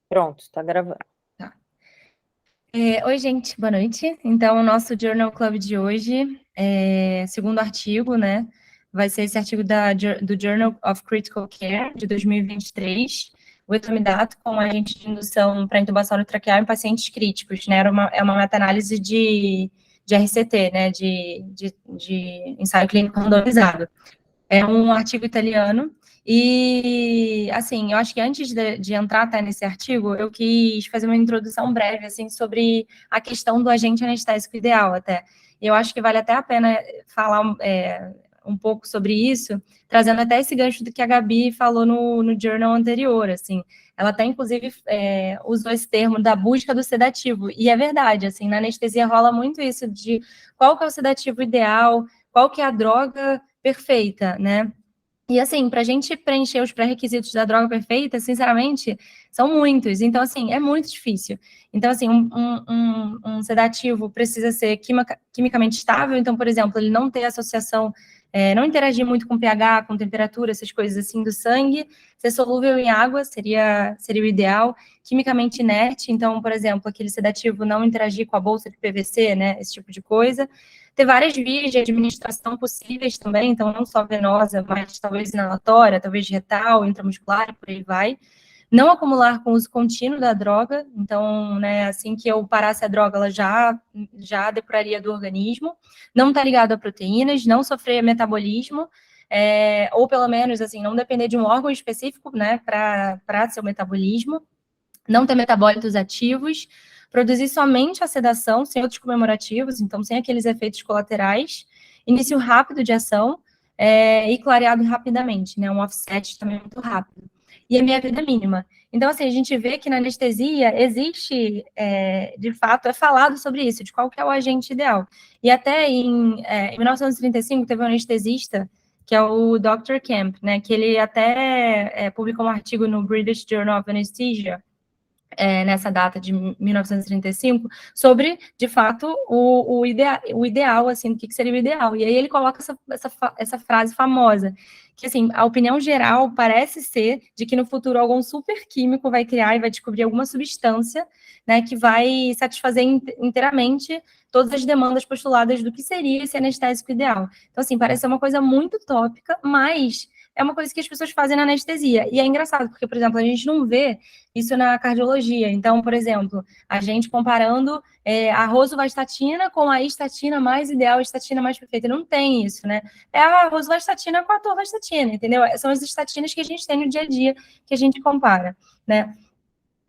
Pronto, tá gravando. Tá. Oi, gente, boa noite. Então, o nosso Journal Club de hoje, segundo artigo, né, vai ser esse artigo do Journal of Critical Care, de 2023, o etomidato com agente de indução para intubação orotraqueal em pacientes críticos, né, é uma meta-análise de RCT, né, de ensaio clínico randomizado. É um artigo italiano. E, assim, eu acho que antes de entrar até nesse artigo, eu quis fazer uma introdução breve, assim, sobre a questão do agente anestésico ideal, até. Eu acho que vale até a pena falar um pouco sobre isso, trazendo até esse gancho do que a Gabi falou no journal anterior, assim. Ela até, inclusive, usou esse termo da busca do sedativo. E é verdade, assim, na anestesia rola muito isso de qual que é o sedativo ideal, qual que é a droga perfeita, né? E assim, para a gente preencher os pré-requisitos da droga perfeita, sinceramente, são muitos. Então, assim, é muito difícil. Então, assim, um sedativo precisa ser quimicamente estável. Então, por exemplo, ele não ter associação, não interagir muito com pH, com temperatura, essas coisas assim do sangue. Ser solúvel em água seria o ideal. Quimicamente inerte. Então, por exemplo, aquele sedativo não interagir com a bolsa de PVC, né? Esse tipo de coisa. Ter várias vias de administração possíveis também, então não só venosa, mas talvez inalatória, talvez retal, intramuscular, e por aí vai. Não acumular com o uso contínuo da droga, então, né, assim que eu parasse a droga, ela já depuraria do organismo. Não estar ligado a proteínas, não sofrer metabolismo, ou pelo menos, assim, não depender de um órgão específico, né, para seu metabolismo. Não ter metabólitos ativos, produzir somente a sedação, sem outros comemorativos, então sem aqueles efeitos colaterais, início rápido de ação e clareado rapidamente, né? Um offset também muito rápido. E a meia vida mínima. Então, assim, a gente vê que na anestesia existe, de fato, é falado sobre isso, de qual que é o agente ideal. E até em 1935 teve um anestesista, que é o Dr. Kemp, né, que ele até publicou um artigo no British Journal of Anesthesia, nessa data de 1935, sobre, de fato, o ideal, assim, o que seria o ideal. E aí ele coloca essa frase famosa, que, assim, a opinião geral parece ser de que no futuro algum superquímico vai criar e vai descobrir alguma substância, né, que vai satisfazer inteiramente todas as demandas postuladas do que seria esse anestésico ideal. Então, assim, parece ser uma coisa muito utópica, mas é uma coisa que as pessoas fazem na anestesia. E é engraçado, porque, por exemplo, a gente não vê isso na cardiologia. Então, por exemplo, a gente comparando a rosuvastatina com a estatina mais ideal, a estatina mais perfeita. Não tem isso, né? É a rosuvastatina com a atorvastatina, entendeu? São as estatinas que a gente tem no dia a dia que a gente compara, né?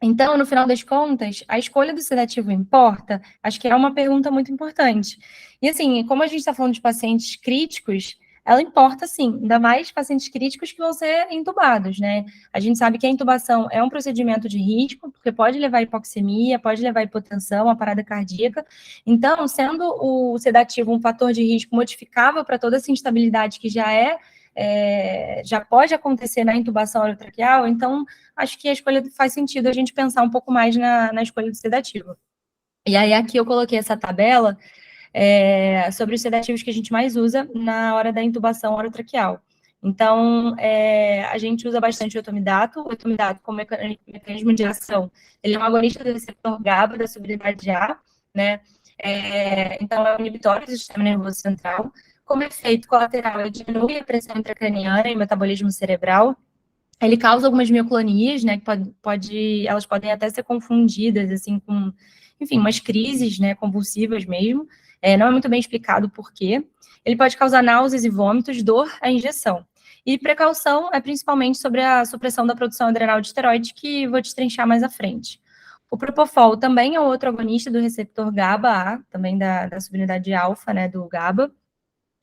Então, no final das contas, a escolha do sedativo importa? Acho que é uma pergunta muito importante. E assim, como a gente está falando de pacientes críticos, ela importa sim, ainda mais pacientes críticos que vão ser intubados, né? A gente sabe que a intubação é um procedimento de risco, porque pode levar a hipoxemia, pode levar a hipotensão, a parada cardíaca. Então, sendo o sedativo um fator de risco modificável para toda essa instabilidade que já pode acontecer na intubação orotraqueal, então acho que a escolha faz sentido a gente pensar um pouco mais na escolha do sedativo. E aí aqui eu coloquei essa tabela sobre os sedativos que a gente mais usa na hora da intubação orotraqueal. Então, a gente usa bastante o etomidato como mecanismo de ação, ele é um agonista do receptor GABA, da subunidade A, né? Então, é um inibitório do sistema nervoso central. Como efeito colateral, ele diminui a pressão intracraniana e o metabolismo cerebral. Ele causa algumas mioclonias, né, que elas podem até ser confundidas, assim, com, enfim, umas crises, né, convulsivas mesmo. Não é muito bem explicado por quê. Ele pode causar náuseas e vômitos, dor à injeção. E precaução é principalmente sobre a supressão da produção adrenal de esteroide, que vou destrinchar mais à frente. O Propofol também é outro agonista do receptor GABA-A, também da subunidade alfa, né, do GABA.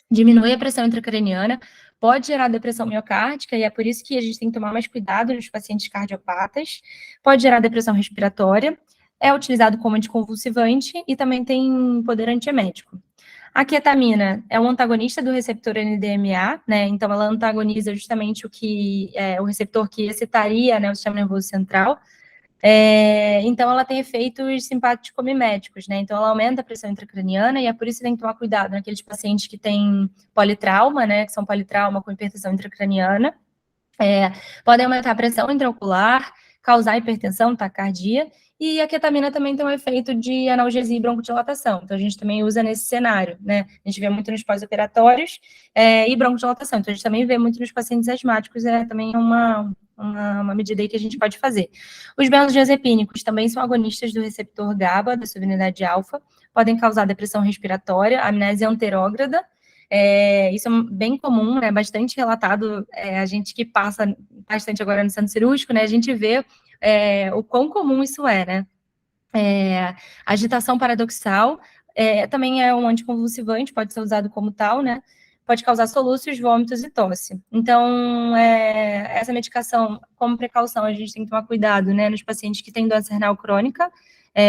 Diminui a pressão intracraniana, pode gerar depressão miocárdica, e é por isso que a gente tem que tomar mais cuidado nos pacientes cardiopatas. Pode gerar depressão respiratória, é utilizado como anticonvulsivante e também tem poder antiemético. A ketamina é um antagonista do receptor NDMA, né? Então ela antagoniza justamente o receptor que excitaria, né, o sistema nervoso central. Então, ela tem efeitos simpático-miméticos, né? Então, ela aumenta a pressão intracraniana e é por isso que tem que tomar cuidado naqueles pacientes que têm politrauma, né? Que são politrauma com hipertensão intracraniana. Podem aumentar a pressão intraocular, causar hipertensão, taquicardia, e a ketamina também tem um efeito de analgesia e broncodilatação. Então, a gente também usa nesse cenário, né? A gente vê muito nos pós-operatórios e broncodilatação. Então, a gente também vê muito nos pacientes asmáticos, também é uma medida aí que a gente pode fazer. Os benzodiazepínicos também são agonistas do receptor GABA, da subunidade alfa, podem causar depressão respiratória, amnésia anterógrada. Isso é bem comum, né? Bastante relatado, a gente que passa bastante agora no centro cirúrgico, né? A gente vê o quão comum isso né? Agitação paradoxal, também é um anticonvulsivante, pode ser usado como tal, né? Pode causar soluços, vômitos e tosse. Então, essa medicação, como precaução, a gente tem que tomar cuidado, né, nos pacientes que têm doença renal crônica,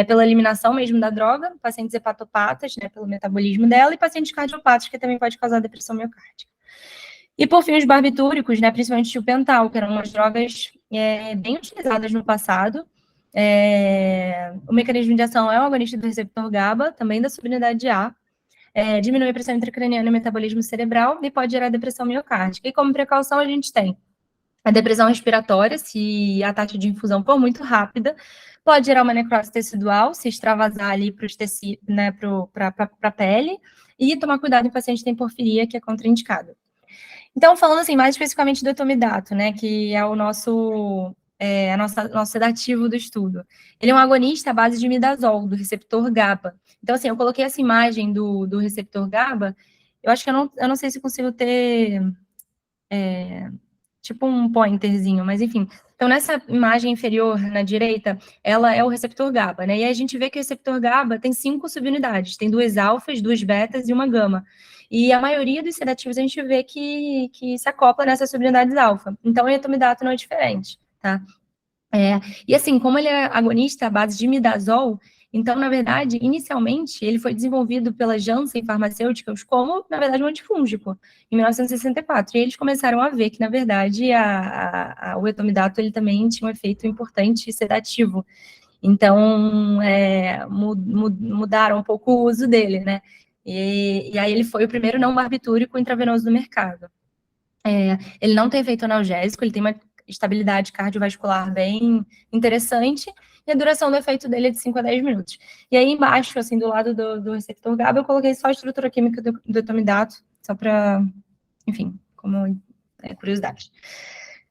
pela eliminação mesmo da droga, pacientes hepatopatas, né, pelo metabolismo dela, e pacientes cardiopatas, que também pode causar depressão miocárdica. E, por fim, os barbitúricos, né, principalmente o tiopental, que eram umas drogas bem utilizadas no passado. O mecanismo de ação é o agonista do receptor GABA, também da subunidade A, diminui a pressão intracraniana e o metabolismo cerebral e pode gerar depressão miocárdica. E como precaução, a gente tem a depressão respiratória, se a taxa de infusão for muito rápida, pode gerar uma necrose tecidual, se extravasar ali para os tecidos, né, para a pele, e tomar cuidado em paciente que tem porfiria, que é contraindicado. Então, falando assim, mais especificamente do etomidato, né, que é o nosso sedativo do estudo. Ele é um agonista à base de imidazol, do receptor GABA. Então, assim, eu coloquei essa imagem do receptor GABA, eu acho que eu não sei se consigo ter tipo um pointerzinho, mas enfim. Então, nessa imagem inferior, na direita, ela é o receptor GABA, né? E aí a gente vê que o receptor GABA tem 5 subunidades, tem 2 alfas, 2 betas e uma gama. E a maioria dos sedativos a gente vê que se acopla nessas subunidades alfa. Então, o etomidato não é diferente, tá? E assim, como ele é agonista à base de imidazol, então, na verdade, inicialmente, ele foi desenvolvido pela Janssen Pharmaceuticals como, na verdade, um antifúngico, em 1964. E eles começaram a ver que, na verdade, o etomidato ele também tinha um efeito importante sedativo. Então, mudaram um pouco o uso dele, né? E aí ele foi o primeiro não barbitúrico intravenoso do mercado. Ele não tem efeito analgésico, ele tem uma estabilidade cardiovascular bem interessante, e a duração do efeito dele é de 5 a 10 minutos. E aí embaixo, assim, do lado do receptor GABA, eu coloquei só a estrutura química do etomidato, só para, enfim, como curiosidade.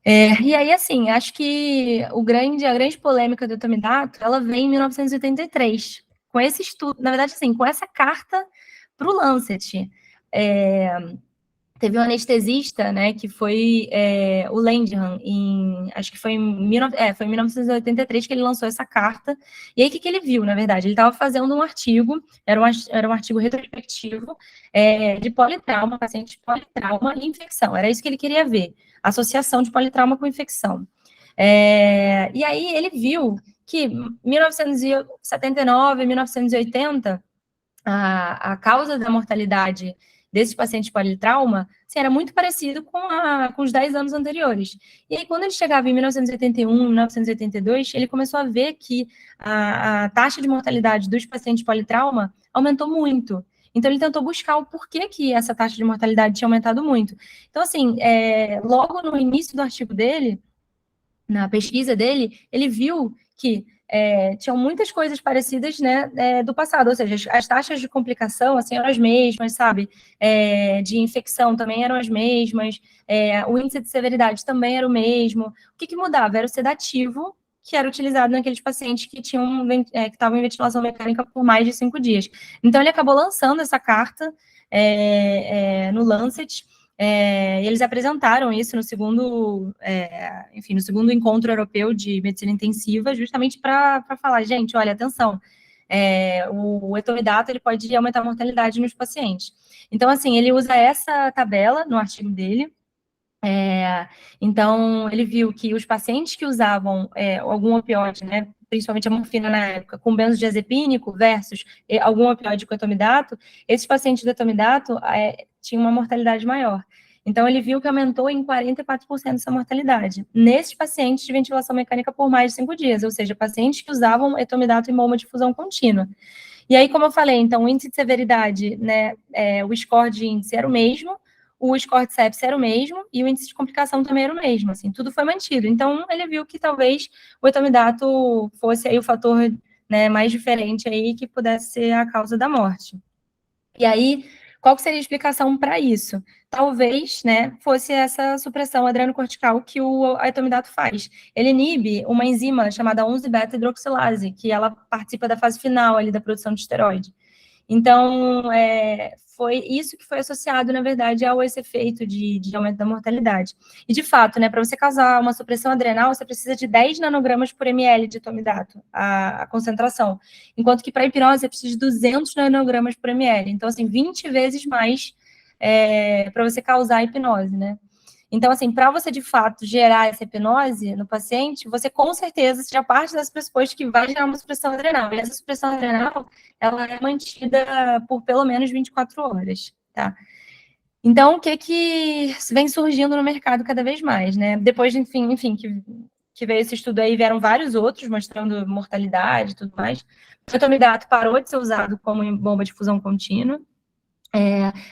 E aí, assim, acho que a grande polêmica do etomidato, ela vem em 1983, com esse estudo, na verdade, assim, com essa carta para o Lancet. Teve um anestesista, né, que foi o Langerhans, acho que foi em 1983 que ele lançou essa carta. E aí, o que ele viu, na verdade? Ele estava fazendo um artigo, era um artigo retrospectivo de politrauma, paciente de politrauma e infecção. Era isso que ele queria ver, associação de politrauma com infecção. E aí, ele viu que 1979, 1980, a causa da mortalidade desses pacientes de politrauma, assim, era muito parecido com os 10 anos anteriores. E aí, quando ele chegava em 1981, 1982, ele começou a ver que a taxa de mortalidade dos pacientes de politrauma aumentou muito. Então, ele tentou buscar o porquê que essa taxa de mortalidade tinha aumentado muito. Então, assim, logo no início do artigo dele, na pesquisa dele, ele viu que tinham muitas coisas parecidas, né, do passado, ou seja, as taxas de complicação, assim, eram as mesmas, sabe, de infecção também eram as mesmas, o índice de severidade também era o mesmo. O que mudava? Era o sedativo, que era utilizado naqueles pacientes que que estavam em ventilação mecânica por mais de 5 dias. Então, ele acabou lançando essa carta no Lancet. Eles apresentaram isso no segundo encontro europeu de medicina intensiva, justamente para falar, gente, olha, atenção, o etomidato ele pode aumentar a mortalidade nos pacientes. Então, assim, ele usa essa tabela no artigo dele. Então, ele viu que os pacientes que usavam algum opioide, né, principalmente a morfina na época, com benzodiazepínico versus algum opioide com etomidato, esses pacientes do etomidato tinham uma mortalidade maior. Então, ele viu que aumentou em 44% essa mortalidade nesses pacientes de ventilação mecânica por mais de 5 dias, ou seja, pacientes que usavam etomidato em bomba de difusão contínua. E aí, como eu falei, então, o índice de severidade, né, o score de índice era o mesmo, o score de sepsis era o mesmo e o índice de complicação também era o mesmo, assim, tudo foi mantido. Então, ele viu que talvez o etomidato fosse aí o fator, né, mais diferente aí que pudesse ser a causa da morte. E aí, qual que seria a explicação para isso? Talvez, né, fosse essa supressão adrenocortical que o etomidato faz. Ele inibe uma enzima chamada 11-beta-hidroxilase, que ela participa da fase final ali da produção de esteroide. Então, foi isso que foi associado, na verdade, ao esse efeito de aumento da mortalidade. E, de fato, né, para você causar uma supressão adrenal, você precisa de 10 nanogramas por ml de etomidato, a concentração. Enquanto que para hipnose, você precisa de 200 nanogramas por ml. Então, assim, 20 vezes mais para você causar a hipnose, né? Então, assim, para você de fato gerar essa hipnose no paciente, você com certeza já parte das pressupostos que vai gerar uma supressão adrenal. E essa supressão adrenal, ela é mantida por pelo menos 24 horas, tá? Então, o que vem surgindo no mercado cada vez mais, né? Depois, enfim, que veio esse estudo aí, vieram vários outros mostrando mortalidade e tudo mais. O etomidato parou de ser usado como bomba de fusão contínua,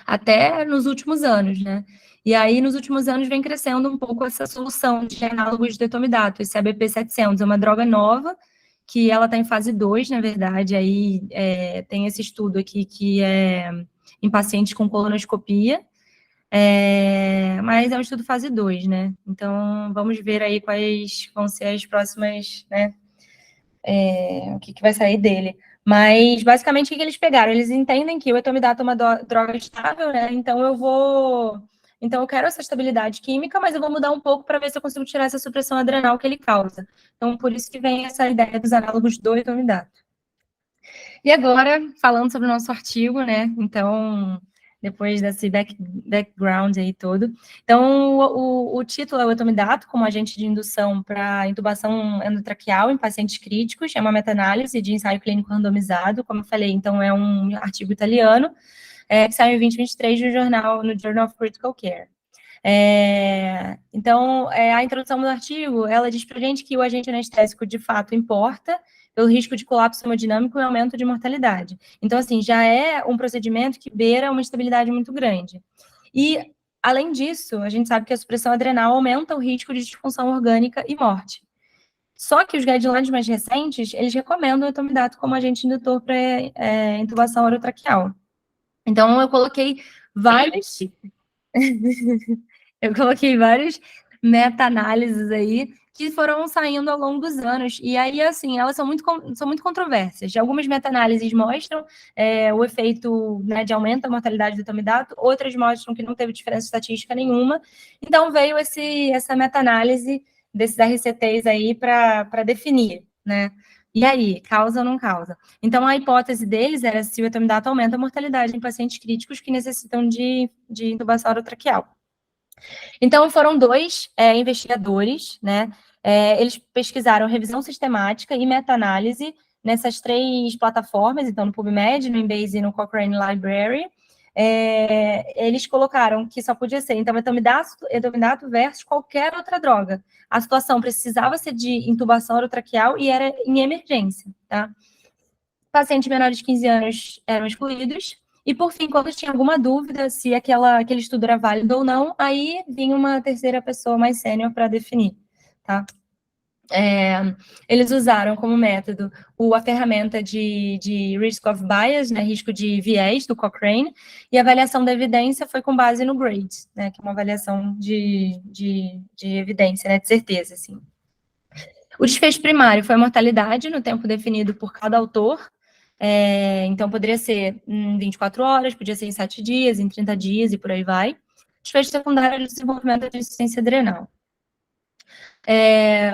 até nos últimos anos, né? E aí, nos últimos anos, vem crescendo um pouco essa solução de análogos de etomidato, esse ABP-700, é uma droga nova, que ela está em fase 2, na verdade, aí tem esse estudo aqui que é em pacientes com colonoscopia, mas é um estudo fase 2, né? Então, vamos ver aí quais vão ser as próximas, né? O que vai sair dele. Mas, basicamente, o que eles pegaram? Eles entendem que o etomidato é uma droga estável, né? Então, eu quero essa estabilidade química, mas eu vou mudar um pouco para ver se eu consigo tirar essa supressão adrenal que ele causa. Então, por isso que vem essa ideia dos análogos do etomidato. E agora, falando sobre o nosso artigo, né? Então, depois desse background aí todo. Então, o título é o etomidato como agente de indução para intubação endotraqueal em pacientes críticos. É uma meta-análise de ensaio clínico randomizado, como eu falei, então é um artigo italiano, que saiu em 2023 no Journal of Critical Care. Então, a introdução do artigo, ela diz para a gente que o agente anestésico de fato importa pelo risco de colapso hemodinâmico e aumento de mortalidade. Então, assim, já é um procedimento que beira uma estabilidade muito grande. E, além disso, a gente sabe que a supressão adrenal aumenta o risco de disfunção orgânica e morte. Só que os guidelines mais recentes, eles recomendam o etomidato como agente indutor para intubação orotraqueal. Então, eu coloquei várias meta-análises aí que foram saindo ao longo dos anos. E aí, assim, elas são muito controversas. Algumas meta-análises mostram o efeito, né, de aumento da mortalidade do etomidato, outras mostram que não teve diferença estatística nenhuma. Então, veio essa meta-análise desses RCTs aí para definir, né? E aí, causa ou não causa? Então, a hipótese deles era se o etomidato aumenta a mortalidade em pacientes críticos que necessitam de intubação orotraqueal. Então, foram dois investigadores, né? Eles pesquisaram revisão sistemática e meta-análise nessas 3 plataformas, então no PubMed, no Embase e no Cochrane Library. Eles colocaram que só podia ser então etomidato versus qualquer outra droga. A situação precisava ser de intubação orotraqueal e era em emergência, tá? Pacientes menores de 15 anos eram excluídos. E, por fim, quando tinha alguma dúvida se aquele estudo era válido ou não, aí vinha uma terceira pessoa mais sênior para definir, tá? Eles usaram como método a ferramenta de Risk of Bias, né, risco de viés, do Cochrane, e a avaliação da evidência foi com base no GRADE, né, que é uma avaliação de evidência, né, de certeza, assim. O desfecho primário foi a mortalidade no tempo definido por cada autor, então poderia ser em 24 horas, podia ser em 7 dias, em 30 dias e por aí vai. Desfecho secundário de desenvolvimento de insuficiência adrenal.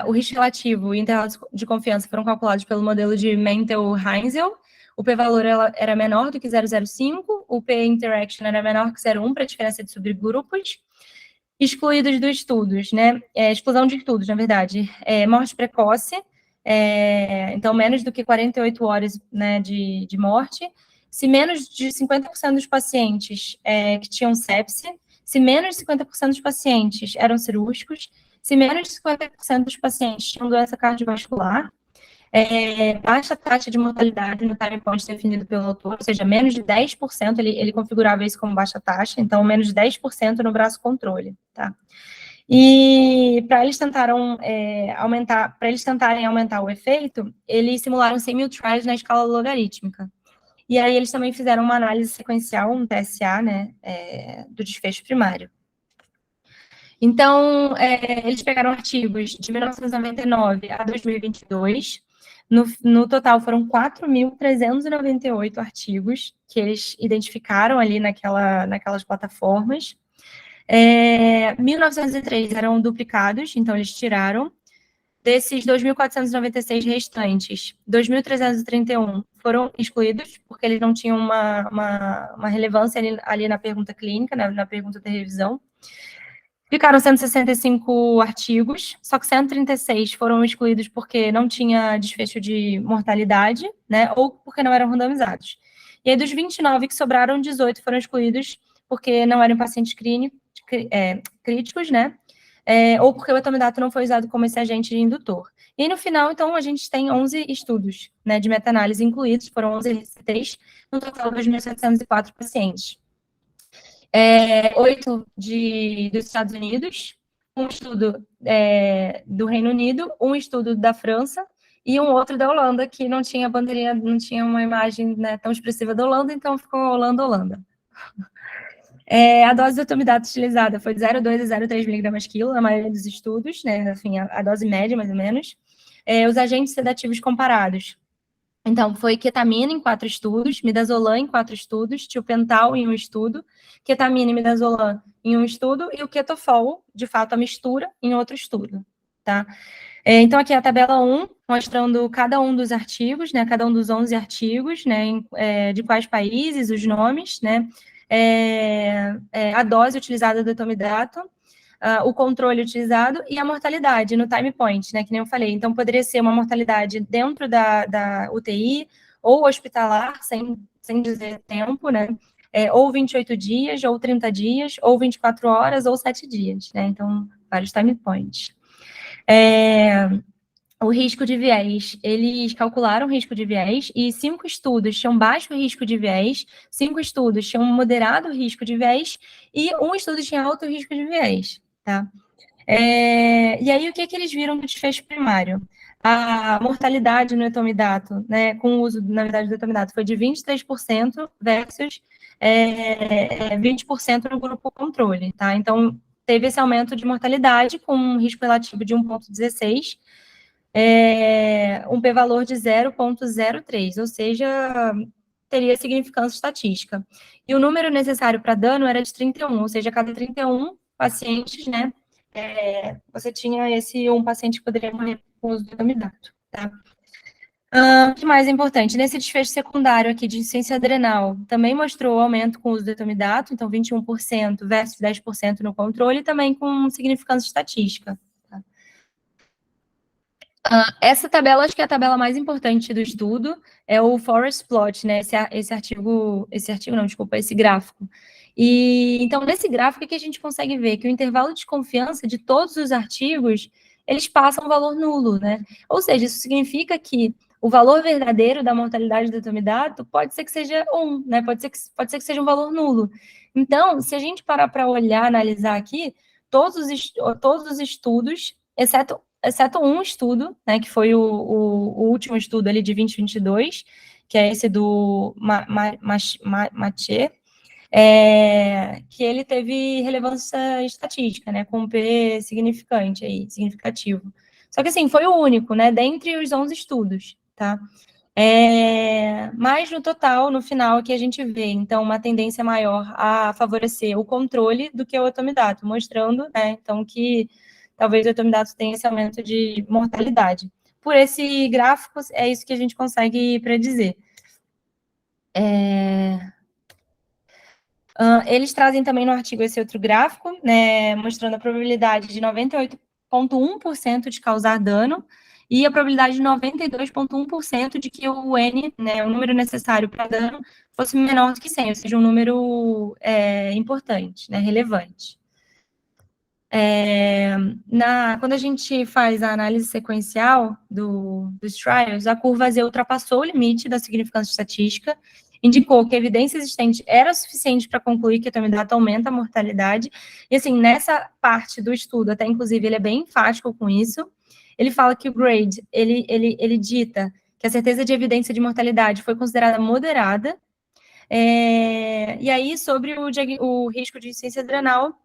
O risco relativo e intervalos de confiança foram calculados pelo modelo de Mentel-Heinzel. O p-valor era menor do que 0,05, o p-interaction era menor que 0,1 para a diferença de subgrupos. Excluídos dos estudos, né? Exclusão de estudos, na verdade. Morte precoce, então menos do que 48 horas, né, de morte. Se menos de 50% dos pacientes que tinham sepse, se menos de 50% dos pacientes eram cirúrgicos, se menos de 50% dos pacientes tinham doença cardiovascular, baixa taxa de mortalidade no time point definido pelo autor, ou seja, menos de 10%, ele configurava isso como baixa taxa, então menos de 10% no braço controle, tá? E para eles tentarem aumentar o efeito, eles simularam 100.000 tries na escala logarítmica. E aí eles também fizeram uma análise sequencial, um TSA, né, do desfecho primário. Então, eles pegaram artigos de 1999 a 2022. No total, foram 4.398 artigos que eles identificaram ali naquelas plataformas. 1.903 eram duplicados, então eles tiraram. Desses 2.496 restantes, 2.331 foram excluídos, porque eles não tinham uma relevância ali na pergunta clínica, na pergunta de revisão. Ficaram 165 artigos, só que 136 foram excluídos porque não tinha desfecho de mortalidade, né, ou porque não eram randomizados. E aí, dos 29 que sobraram, 18 foram excluídos porque não eram pacientes críticos, né, ou porque o etomidato não foi usado como esse agente indutor. E aí, no final, então, a gente tem 11 estudos, né, de meta-análise incluídos, foram 11 RCTs, no total 2.704 pacientes. 8 dos Estados Unidos, um estudo do Reino Unido, um estudo da França e um outro da Holanda, que não tinha bandeirinha, não tinha uma imagem, né, tão expressiva da Holanda, então ficou Holanda. A dose de etomidato utilizada foi de 0,2 a 0,3 miligramas quilo, na maioria dos estudos, né, enfim, a dose média, mais ou menos. Os agentes sedativos comparados. Então, foi ketamina em 4 estudos, midazolam em 4 estudos, tiopental em 1 estudo, ketamina e midazolam em 1 estudo, e o ketofol, de fato, a mistura, em outro estudo, tá? Então, aqui é a tabela 1, mostrando cada um dos artigos, né, cada um dos 11 artigos, né, de quais países, os nomes, né, a dose utilizada do etomidato, o controle utilizado e a mortalidade no time point, né, que nem eu falei. Então, poderia ser uma mortalidade dentro da UTI ou hospitalar, sem dizer tempo, né, ou 28 dias, ou 30 dias, ou 24 horas, ou 7 dias, né, então, vários time points. O risco de viés, eles calcularam o risco de viés e 5 estudos tinham baixo risco de viés, 5 estudos tinham moderado risco de viés e 1 estudo tinha alto risco de viés, tá? E aí, o que eles viram no desfecho primário? A mortalidade no etomidato, né, com o uso, na verdade, do etomidato, foi de 23% versus 20% no grupo controle, tá? Então, teve esse aumento de mortalidade com um risco relativo de 1,16, um p-valor de 0,03, ou seja, teria significância estatística. E o número necessário para dano era de 31, ou seja, a cada 31 pacientes, né, você tinha um paciente que poderia morrer com o uso do etomidato, tá? O que mais é importante? Nesse desfecho secundário aqui de insuficiência adrenal, também mostrou aumento com o uso do etomidato, então 21% versus 10% no controle, e também com significância estatística. Essa tabela, acho que é a tabela mais importante do estudo, é o forest plot, né, esse gráfico. E, então, nesse gráfico é que a gente consegue ver que o intervalo de confiança de todos os artigos, eles passam um valor nulo, né? Ou seja, isso significa que o valor verdadeiro da mortalidade do etomidato pode ser que seja 1, né? Pode ser que seja um valor nulo. Então, se a gente parar para olhar, analisar aqui, todos os estudos, exceto um estudo, né, que foi o último estudo ali de 2022, que é esse do Mathieu, que ele teve relevância estatística, né, com um P significativo. Só que, assim, foi o único, né, dentre os 11 estudos, tá? Mas no total, no final, que a gente vê, então, uma tendência maior a favorecer o controle do que o etomidato, mostrando, né, então, que talvez o etomidato tenha esse aumento de mortalidade. Por esse gráfico, é isso que a gente consegue predizer. Eles trazem também no artigo esse outro gráfico, né, mostrando a probabilidade de 98,1% de causar dano e a probabilidade de 92,1% de que o N, né, o número necessário para dano, fosse menor do que 100, ou seja, um número importante, né, relevante. Quando a gente faz a análise sequencial dos trials, a curva Z ultrapassou o limite da significância estatística, indicou que a evidência existente era suficiente para concluir que a etomidato aumenta a mortalidade, e assim, nessa parte do estudo, até inclusive ele é bem enfático com isso, ele fala que o GRADE, ele dita que a certeza de evidência de mortalidade foi considerada moderada, e aí sobre o risco de insuficiência adrenal,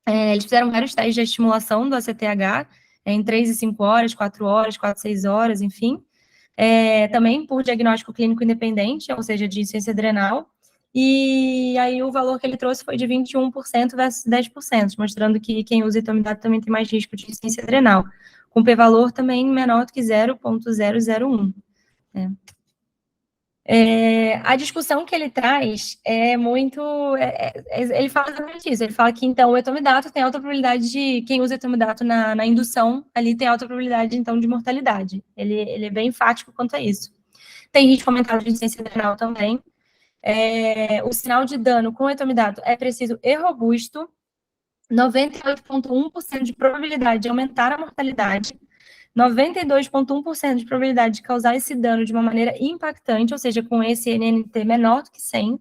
eles fizeram vários testes de estimulação do ACTH, em 3 e 5 horas, 4 horas, 4 6 horas, enfim. Também por diagnóstico clínico independente, ou seja, de insuficiência adrenal. E aí o valor que ele trouxe foi de 21% versus 10%, mostrando que quem usa etomidato também tem mais risco de insuficiência adrenal, com p-valor também menor do que 0,001. A discussão que ele traz é muito. Ele fala exatamente isso. Ele fala que, então, o etomidato tem alta probabilidade de. Quem usa etomidato na indução, ali tem alta probabilidade, então, de mortalidade. Ele é bem enfático quanto a isso. Tem risco aumentado de insuficiência adrenal também. O sinal de dano com etomidato é preciso e robusto. 98,1% de probabilidade de aumentar a mortalidade. 92,1% de probabilidade de causar esse dano de uma maneira impactante, ou seja, com esse NNT menor do que 100.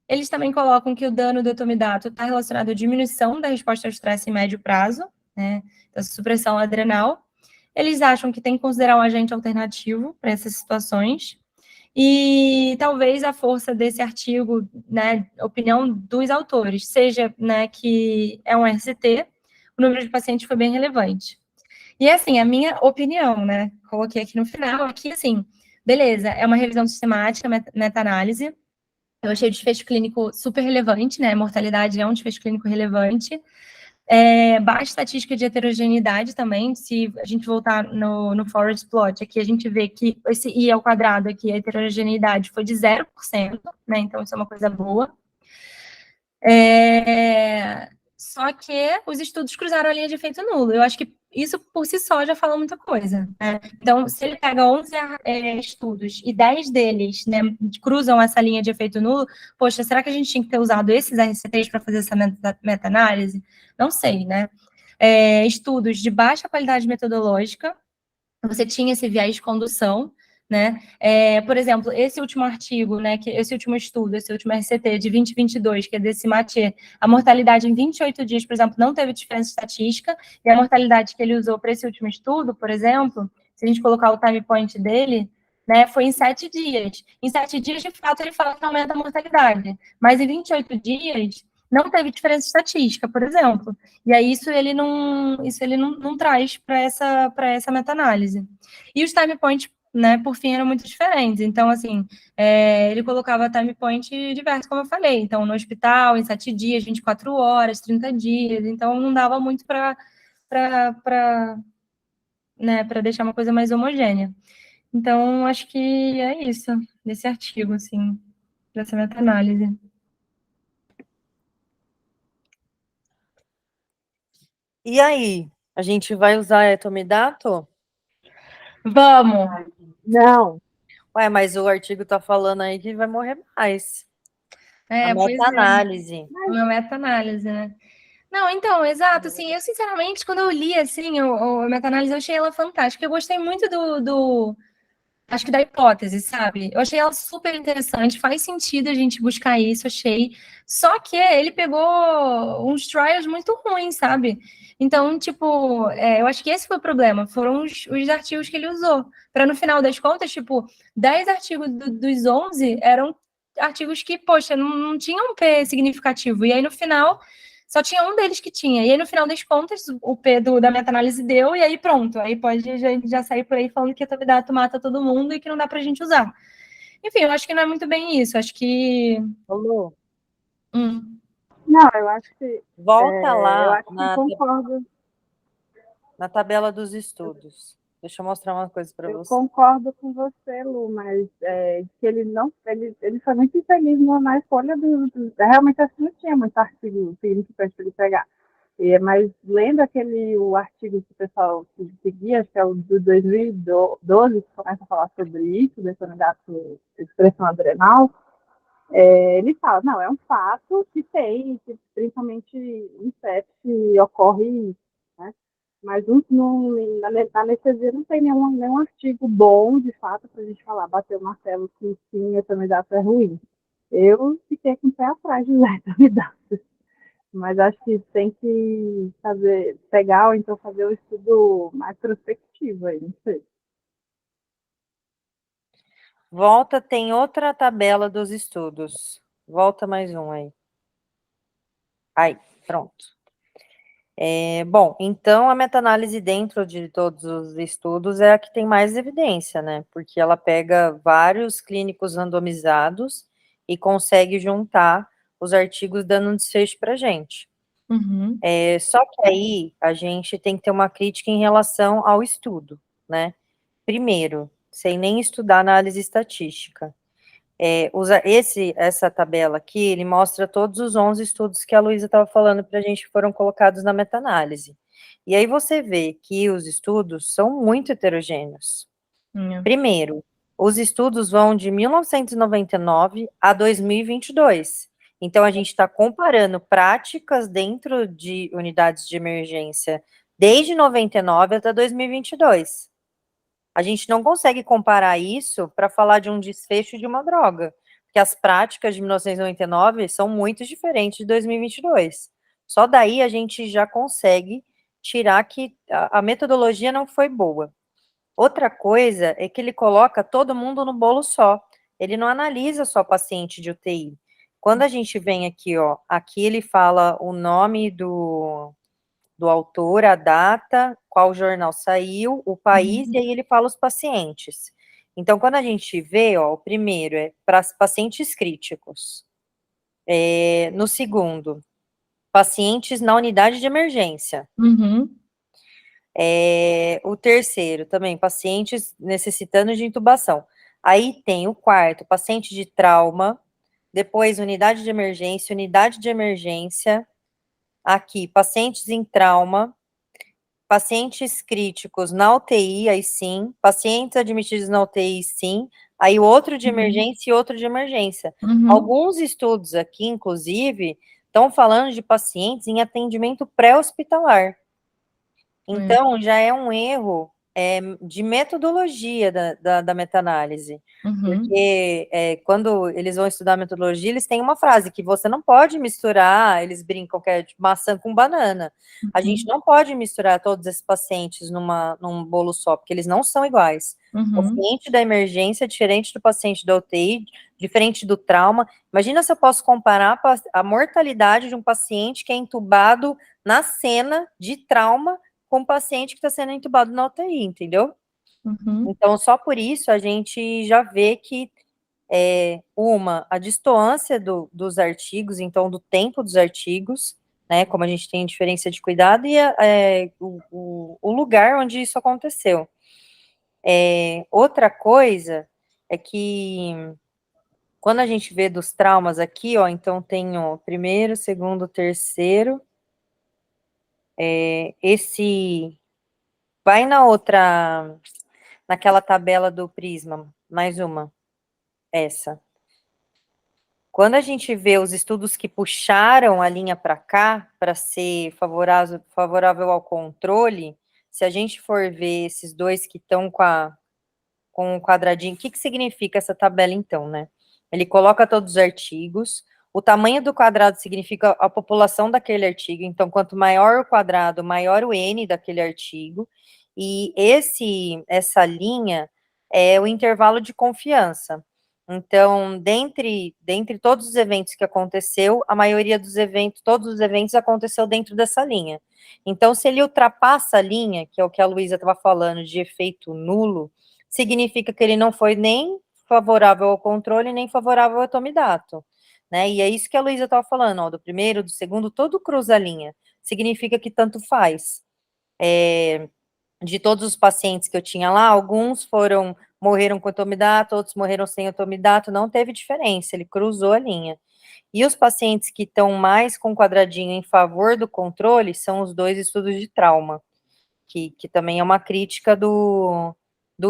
Eles também colocam que o dano do etomidato está relacionado à diminuição da resposta ao estresse em médio prazo, né, da supressão adrenal. Eles acham que tem que considerar um agente alternativo para essas situações. E talvez a força desse artigo, né, opinião dos autores, seja, né, que é um RCT, o número de pacientes foi bem relevante. E, assim, a minha opinião, né, coloquei aqui no final, aqui, assim, beleza, é uma revisão sistemática, meta-análise, eu achei o desfecho clínico super relevante, né, mortalidade é um desfecho clínico relevante, baixa estatística de heterogeneidade também, se a gente voltar no forest plot, aqui a gente vê que esse I ao quadrado aqui, a heterogeneidade foi de 0%, né, então isso é uma coisa boa. Só que os estudos cruzaram a linha de efeito nulo. Eu acho que isso por si só já fala muita coisa, né? Então, se ele pega 11 estudos e 10 deles, né, cruzam essa linha de efeito nulo, poxa, será que a gente tinha que ter usado esses RCTs para fazer essa meta-análise? Não sei, né? Estudos de baixa qualidade metodológica, você tinha esse viés de condução, né? Por exemplo, esse último artigo, né, esse último estudo, esse último RCT de 2022, que é desse Mathieu, a mortalidade em 28 dias, por exemplo, não teve diferença estatística, e a mortalidade que ele usou para esse último estudo, por exemplo, se a gente colocar o time point dele, né, foi em 7 dias. Em 7 dias, de fato, ele fala que aumenta a mortalidade, mas em 28 dias, não teve diferença estatística, por exemplo. E aí isso ele não traz para essa meta-análise. E os time points, né, por fim, eram muito diferentes. Então, assim, ele colocava time point diverso, como eu falei. Então, no hospital, em 7 dias, 24 horas, 30 dias. Então, não dava muito né, para deixar uma coisa mais homogênea. Então, acho que é isso, desse artigo, assim, dessa meta-análise. E aí, a gente vai usar etomidato? Vamos! Não. Ué, mas o artigo tá falando aí que vai morrer mais. A Pois meta-análise. Uma meta-análise, né? Não, então, exato, assim, eu sinceramente, quando eu li, assim, a meta-análise, eu achei ela fantástica, eu gostei muito acho que da hipótese, sabe? Eu achei ela super interessante, faz sentido a gente buscar isso, achei, só que ele pegou uns trials muito ruins, sabe? Então, tipo, eu acho que esse foi o problema, foram os artigos que ele usou, para no final das contas, tipo, 10 artigos dos 11 eram artigos que, poxa, não tinham um P significativo, e aí no final só tinha um deles que tinha. E aí, no final das contas, o P da meta-análise deu, e aí pronto. Aí pode já sair por aí falando que a etomidato mata todo mundo e que não dá pra gente usar. Enfim, eu acho que não é muito bem isso. Acho que. Alô? Não, eu acho que. Volta eu lá acho que concordo. na tabela dos estudos. Deixa eu mostrar uma coisa para Eu você. concordo com você, Lu, mas que ele não. Ele foi muito infeliz na escolha realmente assim não tinha muito artigo significante para ele pegar. Mas lendo o artigo que o pessoal seguia, acho que é o de 2012, que começa a falar sobre isso, desse candidato de expressão adrenal, Ele fala, não, é um fato que tem, que principalmente em sepse ocorre isso, né? Mas na anestesia não tem nenhum artigo bom, de fato, para a gente falar, bater o martelo que sim, a etomidato é ruim. Eu fiquei com o pé atrás de usar etomidato, mas acho que tem que fazer, pegar ou então fazer o estudo mais prospectivo aí, não sei. Volta, tem outra tabela dos estudos. Volta mais um aí. Aí, pronto. Bom, então a meta-análise dentro de todos os estudos é a que tem mais evidência, né? Porque ela pega vários clínicos randomizados e consegue juntar os artigos dando um desfecho para a gente. Uhum. Só que aí a gente tem que ter uma crítica em relação ao estudo, né? Primeiro, sem nem estudar análise estatística. Essa tabela aqui, ele mostra todos os 11 estudos que a Luísa estava falando para a gente que foram colocados na meta-análise. E aí você vê que os estudos são muito heterogêneos. Primeiro, os estudos vão de 1999 a 2022. Então, a gente está comparando práticas dentro de unidades de emergência desde 99 até 2022. A gente não consegue comparar isso para falar de um desfecho de uma droga, porque as práticas de 1999 são muito diferentes de 2022. Só daí a gente já consegue tirar que a metodologia não foi boa. Outra coisa é que ele coloca todo mundo no bolo só. Ele não analisa só paciente de UTI. Quando a gente vem aqui, ó, aqui ele fala o nome do autor, a data, qual jornal saiu, o país, e aí ele fala os pacientes. Então, quando a gente vê, ó, o primeiro é para pacientes críticos. No segundo, pacientes na unidade de emergência. Uhum. O terceiro, também, pacientes necessitando de intubação. Aí tem o quarto, paciente de trauma, depois unidade de emergência, aqui, pacientes em trauma, pacientes críticos na UTI, aí sim, pacientes admitidos na UTI, sim, aí outro de emergência e outro de emergência. Uhum. Alguns estudos aqui, inclusive, estão falando de pacientes em atendimento pré-hospitalar. Então, já é um erro de metodologia da meta-análise. Uhum. Porque quando eles vão estudar metodologia, eles têm uma frase que você não pode misturar, eles brincam que é de maçã com banana. A gente não pode misturar todos esses pacientes num bolo só, porque eles não são iguais. O Uhum. paciente da emergência é diferente do paciente da UTI, diferente do trauma. Imagina se eu posso comparar a mortalidade de um paciente que é entubado na cena de trauma com o paciente que está sendo entubado na UTI, entendeu? Uhum. Então, só por isso a gente já vê que a distância dos artigos, então do tempo dos artigos, né, como a gente tem diferença de cuidado, e o lugar onde isso aconteceu. Outra coisa é que quando a gente vê dos traumas aqui, ó, então tem o primeiro, segundo, terceiro, esse vai naquela tabela do Prisma, mais uma, essa. Quando a gente vê os estudos que puxaram a linha para cá, para ser favorável ao controle, se a gente for ver esses dois que estão com o quadradinho, o que significa essa tabela então, né? Ele coloca todos os artigos, o tamanho do quadrado significa a população daquele artigo, então quanto maior o quadrado, maior o N daquele artigo, e essa linha é o intervalo de confiança. Então, dentre todos os eventos que aconteceu, a maioria dos eventos, todos os eventos aconteceu dentro dessa linha. Então, se ele ultrapassa a linha, que é o que a Luísa estava falando, de efeito nulo, significa que ele não foi nem favorável ao controle, nem favorável ao etomidato, né? E é isso que a Luísa estava falando, ó, do primeiro, do segundo, todo cruza a linha. Significa que tanto faz. De todos os pacientes que eu tinha lá, alguns morreram com etomidato, outros morreram sem etomidato, não teve diferença, ele cruzou a linha. E os pacientes que estão mais com quadradinho em favor do controle são os dois estudos de trauma, que também é uma crítica do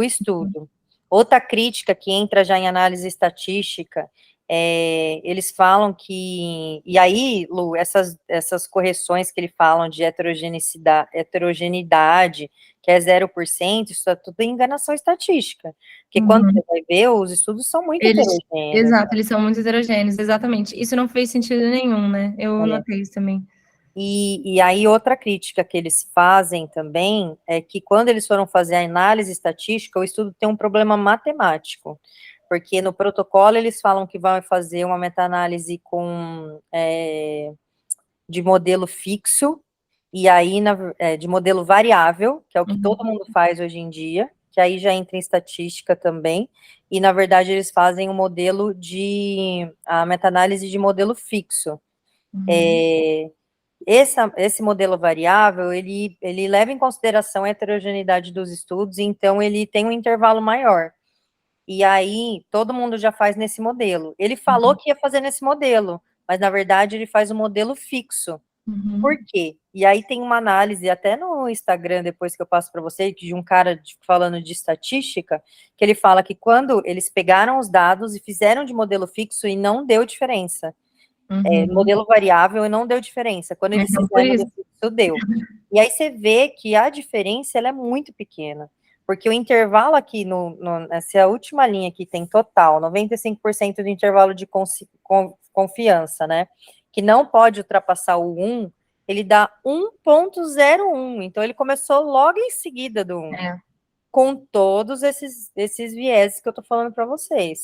estudo. Outra crítica que entra já em análise estatística eles falam que, e aí, Lu, essas correções que eles falam de heterogeneidade, que é 0%, isso é tudo enganação estatística, porque quando você vai ver, os estudos são muito heterogêneos. Exato, eles são muito heterogêneos, exatamente. Isso não fez sentido nenhum, né? Eu notei isso também. E aí, outra crítica que eles fazem também é que quando eles foram fazer a análise estatística, o estudo tem um problema matemático, porque no protocolo eles falam que vão fazer uma meta-análise de modelo fixo, e aí de modelo variável, que é o que todo mundo faz hoje em dia, que aí já entra em estatística também, e na verdade eles fazem a meta-análise de modelo fixo. Esse modelo variável, ele leva em consideração a heterogeneidade dos estudos, então ele tem um intervalo maior. E aí, todo mundo já faz nesse modelo. Ele falou que ia fazer nesse modelo, mas na verdade ele faz um modelo fixo. Por quê? E aí tem uma análise, até no Instagram, depois que eu passo para você, de um cara falando de estatística, que ele fala que quando eles pegaram os dados e fizeram de modelo fixo e não deu diferença. Modelo variável e não deu diferença. Quando eles fizeram modelo fixo, deu. E aí você vê que a diferença ela é muito pequena. Porque o intervalo aqui, nessa última linha aqui, tem total, 95% de intervalo de confiança, né? Que não pode ultrapassar o 1, ele dá 1,01. Então, ele começou logo em seguida do 1. Com todos esses vieses que eu tô falando para vocês.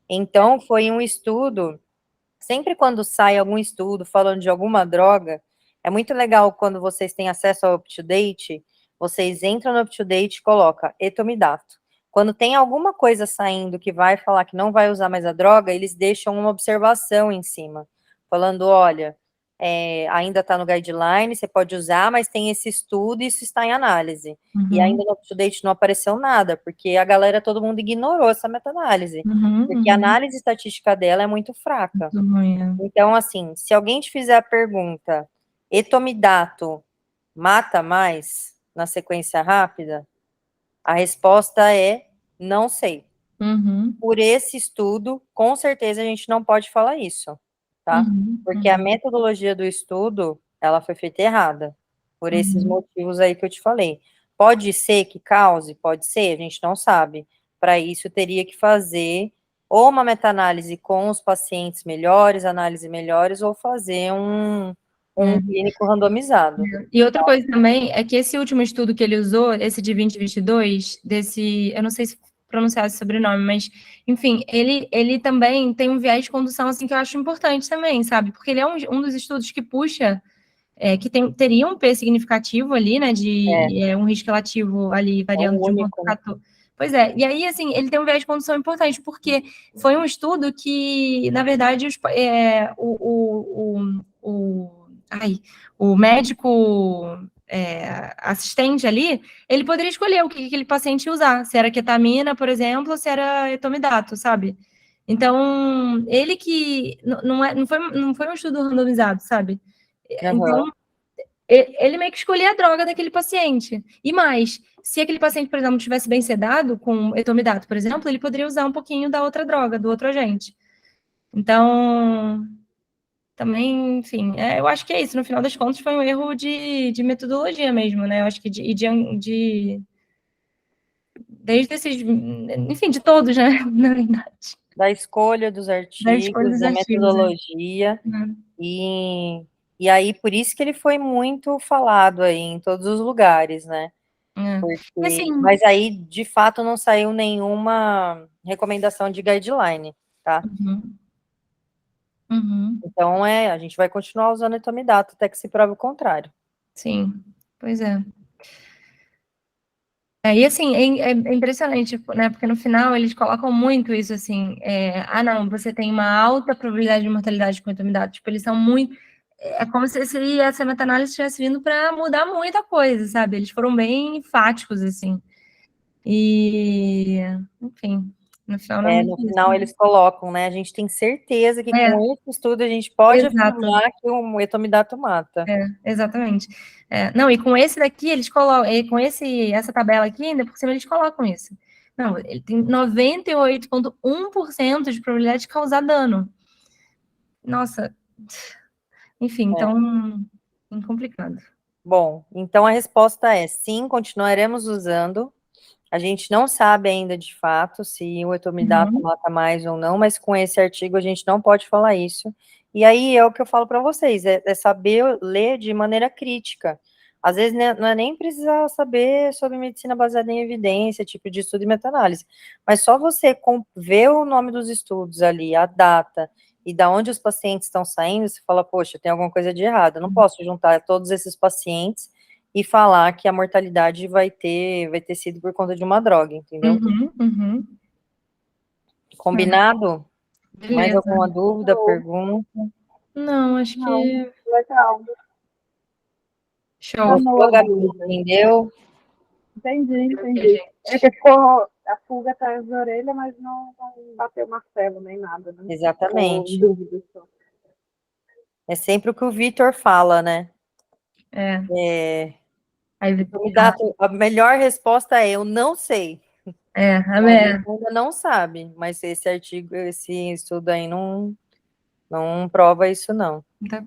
Então, foi um estudo. Sempre quando sai algum estudo falando de alguma droga, é muito legal quando vocês têm acesso ao UpToDate, vocês entram no UpToDate e colocam etomidato. Quando tem alguma coisa saindo que vai falar que não vai usar mais a droga, eles deixam uma observação em cima, falando, olha, ainda está no guideline, você pode usar, mas tem esse estudo e isso está em análise. E ainda no UpToDate não apareceu nada, porque a galera, todo mundo ignorou essa meta-análise, porque a análise estatística dela é muito fraca. Então, assim, se alguém te fizer a pergunta, etomidato mata mais na sequência rápida? A resposta é não sei. Por esse estudo, com certeza a gente não pode falar isso, tá? Porque a metodologia do estudo, ela foi feita errada, por esses motivos aí que eu te falei. Pode ser que cause? Pode ser, a gente não sabe. Para isso, teria que fazer ou uma meta-análise com os pacientes melhores, análise melhores, ou fazer um clínico randomizado. E outra coisa também é que esse último estudo que ele usou, esse de 2022, eu não sei se pronunciar esse sobrenome, mas, enfim, ele também tem um viés de condução, assim, que eu acho importante também, sabe? Porque ele é um dos estudos que puxa, que teria um P significativo ali, né, de um risco relativo ali, variando de 1,14. Pois é, e aí, assim, ele tem um viés de condução importante, porque foi um estudo que, na verdade, o médico assistente ali, ele poderia escolher o que aquele paciente ia usar, se era ketamina, por exemplo, ou se era etomidato, sabe? Então, ele que não foi um estudo randomizado, sabe? Então, ele meio que escolhia a droga daquele paciente. E mais, se aquele paciente, por exemplo, tivesse bem sedado com etomidato, por exemplo, ele poderia usar um pouquinho da outra droga, do outro agente. Então, também, enfim, eu acho que é isso. No final das contas, foi um erro de metodologia mesmo, né? Eu acho que desde esses, enfim, de todos, né? Na verdade. Da escolha dos artigos, da metodologia, e aí, por isso que ele foi muito falado aí em todos os lugares, né? Mas aí, de fato, não saiu nenhuma recomendação de guideline, tá? Então, a gente vai continuar usando etomidato até que se prove o contrário. Sim, pois é. E assim, é impressionante, né? Porque no final eles colocam muito isso assim, não, você tem uma alta probabilidade de mortalidade com etomidato. Tipo, eles são muito. É como se essa meta-análise estivesse vindo para mudar muita coisa, sabe? Eles foram bem enfáticos, assim. E, enfim, no final não é No final eles colocam, né? A gente tem certeza que com esse estudo a gente pode afirmar que o etomidato mata. Exatamente. Não, e com esse daqui, eles colocam, com essa tabela aqui, ainda por cima eles colocam isso. Não, ele tem 98,1% de probabilidade de causar dano. Nossa, enfim, então, bem complicado. Bom, então a resposta é sim, continuaremos usando. A gente não sabe ainda de fato se o etomidato mata mais ou não, mas com esse artigo a gente não pode falar isso. E aí é o que eu falo para vocês, é saber ler de maneira crítica. Às vezes não é nem precisar saber sobre medicina baseada em evidência, tipo de estudo e meta-análise, mas só você ver o nome dos estudos ali, a data, e da onde os pacientes estão saindo, você fala, poxa, tem alguma coisa de errado, eu não posso juntar todos esses pacientes e falar que a mortalidade vai ter sido por conta de uma droga, entendeu? Combinado? Mais Beleza. alguma dúvida, pergunta? Não, acho Não, que legal. show. Gostou, Gabi? Entendeu? Entendi. gente. É que ficou a pulga atrás da orelha, mas não bateu o martelo nem nada, né? Exatamente. Ficou dúvida só. É sempre o que o Vitor fala, né? Aí, A melhor resposta é eu não sei. A gente ainda não sabe, mas esse artigo, esse estudo aí não prova isso, não. tá